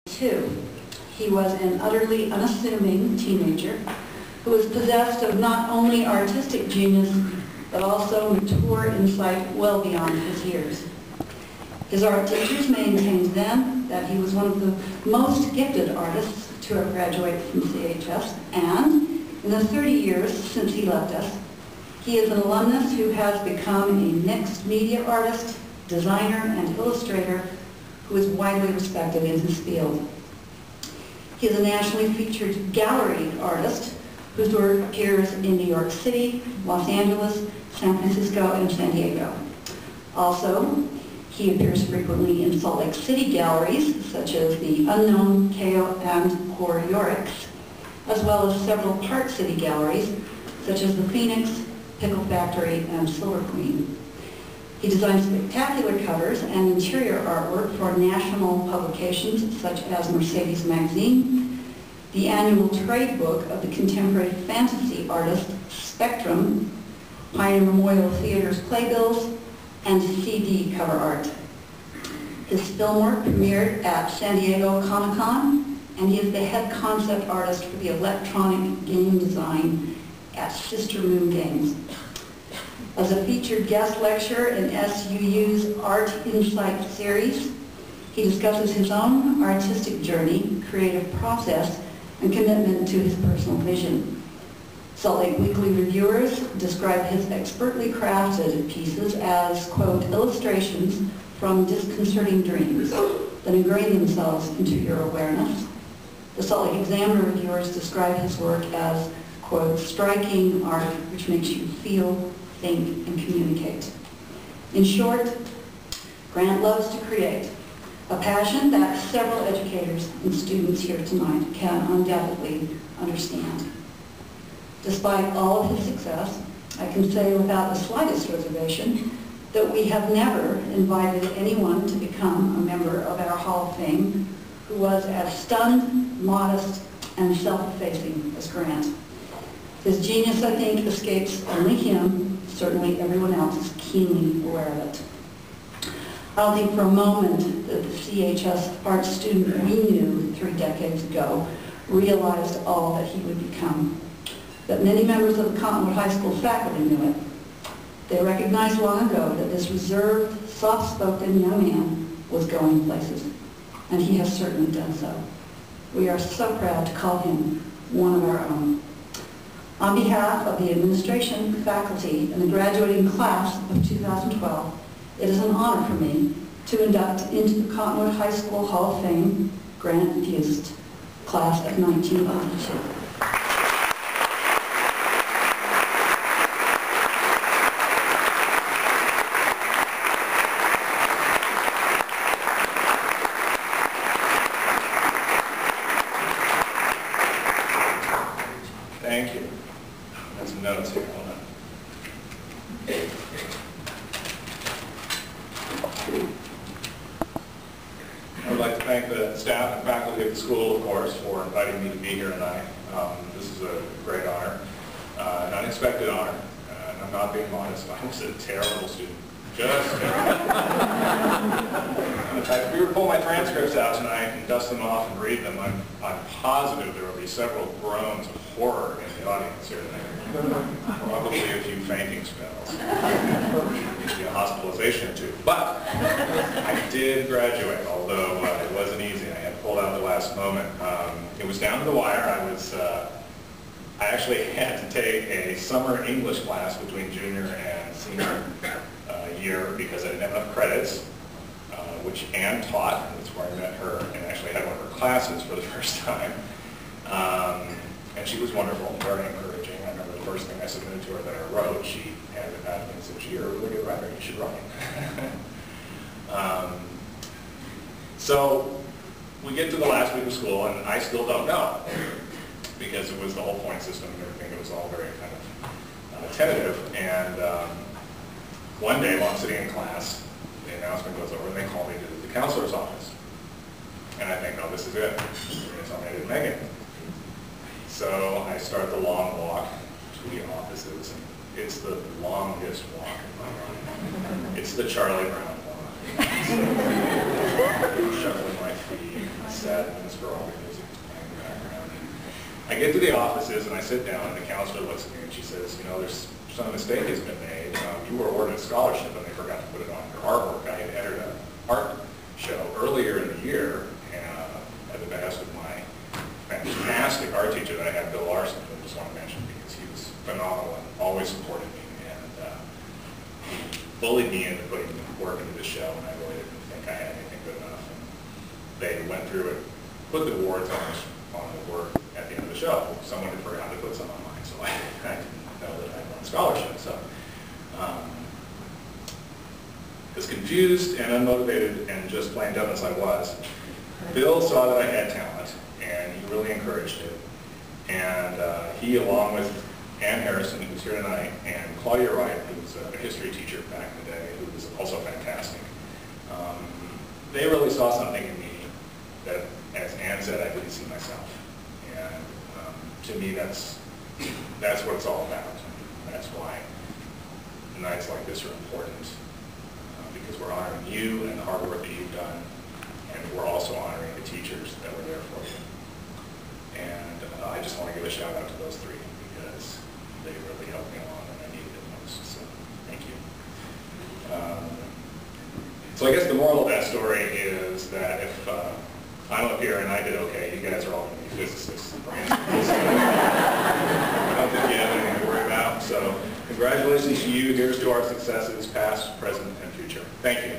Two, he was an utterly unassuming teenager who was possessed of not only artistic genius, but also mature insight well beyond his years. His art teachers maintained then that he was one of the most gifted artists to have graduated from CHS, and in the 30 years since he left us, he is an alumnus who has become a mixed media artist, designer, and illustrator who is widely respected in his field. He is a nationally featured gallery artist whose work appears in New York City, Los Angeles, San Francisco, and San Diego. Also, he appears frequently in Salt Lake City galleries, such as the Unknown, Kao, and Core Yorick's, as well as several Park City galleries, such as the Phoenix, Pickle Factory, and Silver Queen. He designs spectacular covers and interior artwork for national publications such as Mercedes Magazine, the annual trade book of the contemporary fantasy artist Spectrum, Pioneer Memorial Theater's playbills, and CD cover art. His film work premiered at San Diego Comic-Con, and he is the head concept artist for the electronic game design at Sister Moon Games. As a featured guest lecturer in SUU's Art Insight series, he discusses his own artistic journey, creative process, and commitment to his personal vision. Salt Lake Weekly reviewers describe his expertly crafted pieces as, quote, illustrations from disconcerting dreams that ingrain themselves into your awareness. The Salt Lake Examiner reviewers describe his work as, quote, striking art which makes you feel, think, and communicate. In short, Grant loves to create, a passion that several educators and students here tonight can undoubtedly understand. Despite all of his success, I can say without the slightest reservation that we have never invited anyone to become a member of our Hall of Fame who was as stunned, modest, and self-effacing as Grant. His genius, I think, escapes only him. Certainly everyone else is keenly aware of it. I don't think for a moment that the CHS art student we knew 3 decades ago realized all that he would become. But many members of the Cottonwood High School faculty knew it. They recognized long ago that this reserved, soft-spoken young man was going places, and he has certainly done so. We are so proud to call him one of our own. On behalf of the administration, faculty, and the graduating class of 2012, it is an honor for me to induct into the Cottonwood High School Hall of Fame Grant Fust, class of 1982. Thank you. That's some notes here. Hold on. I would like to thank the staff and faculty of the school, of course, for inviting me to be here tonight. This is a great honor, an unexpected honor, and I'm not being modest. I was a terrible student. Just terrible. If we were to pull my transcripts out tonight and dust them off and read them, I'm positive there will be several groans of horror in the audience here tonight. Probably a few fainting spells. Maybe a hospitalization or two. But I did graduate, although it wasn't easy. I had pulled out at the last moment. It was down to the wire. I actually had to take a summer English class between junior and senior year because I didn't have enough credits, which Anne taught. That's where I met her and actually had one of her classes for the first time. And she was wonderful, very encouraging. I remember the first thing I submitted to her that I wrote, she handed it back to me and said, "You're a really good writer, you should write." So we get to the last week of school and I still don't know, because it was the whole point system and everything. It was all very kind of tentative. And one day while I'm sitting in class, the announcement goes over and they call me to the counselor's office. And I think, oh, this is it. They're telling me I didn't make it. So I start the long walk to the offices. And it's the longest walk of my life. It's the Charlie Brown walk. So, shuffling my feet, sad news for all the music playing in the background. And I get to the offices and I sit down and the counselor looks at me and she says, you know, there's some mistake has been made. You were awarded a scholarship and they forgot to put it on your artwork. I had entered an art show earlier in the year at the behest of my fantastic art teacher that I had, Bill Larson, who I just want to mention because he was phenomenal and always supported me. And he bullied me into putting work into the show, and I really didn't think I had anything good enough. And they went through it, put the awards on the work at the end of the show. Someone had forgotten to put some on mine, so I didn't know that I won a scholarship. So as confused and unmotivated and just plain dumb as I was, Bill saw that I had talent, and he really encouraged it. And he, along with Ann Harrison, who's here tonight, and Claudia Wright, who was a history teacher back in the day, who was also fantastic, they really saw something in me that, as Ann said, I didn't see myself. And to me, that's what it's all about. That's why nights like this are important, because we're honoring you and the hard work that you've done, and we're also honoring the teachers that were there for you. And I just want to give a shout out to those three because they really helped me along when I needed it most. So thank you. So I guess the moral of that story is that if I'm up here and I did okay, you guys are all going to be physicists and brains. I don't think you have anything to worry about. So congratulations to you. Here's to our successes, past, present, and future. Thank you.